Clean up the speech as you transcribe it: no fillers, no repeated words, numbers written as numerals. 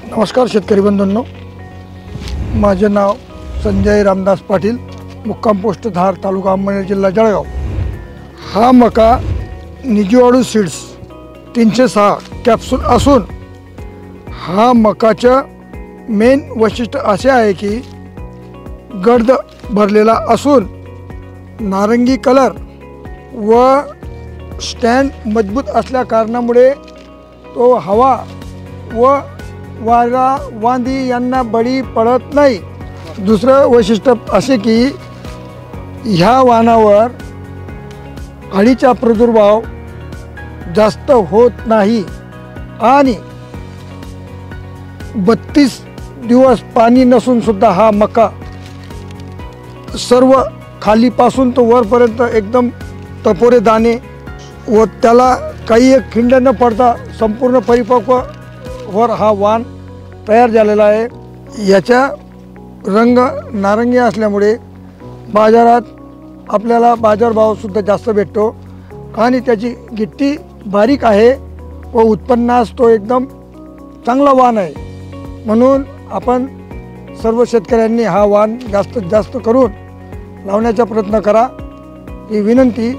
नमस्कार शेतकरी बंधूंनो, माझे नाव संजय रामदास पाटील, मुक्काम पोस्ट धार, तालुका अंमळनेर, जिल्हा जळगाव। हा मका निजीवाडू सीड्स 306 कॅप्सूल असून हा मकाचं मेन वैशिष्ट्य असे आहे की गर्द भरलेला असून नारंगी कलर व स्टँड मजबूत असल्या कारणामुळे तो हवा व वारा वांदी यांना बळी पडत नाही। दुसरं वैशिष्ट्य असे की ह्या वाणावर अळीचा प्रादुर्भाव जास्त होत नाही आणि 32 दिवस पाणी नसून सुद्धा हा मका सर्व खालीपासून तो वरपर्यंत एकदम टपोरे दाणे व त्याला काही एक खिंड न पडता संपूर्ण परिपक्व वर हा वाण तयार झालेला आहे। याचा रंग नारंगी असल्यामुळे बाजारात आपल्याला बाजारभावसुद्धा जास्त भेटतो आणि त्याची गिट्टी बारीक आहे व उत्पन्नास तो एकदम चांगला वाण आहे। म्हणून आपण सर्व शेतकऱ्यांनी हा वाण जास्तीत जास्त करून लावण्याचा प्रयत्न करा ही विनंती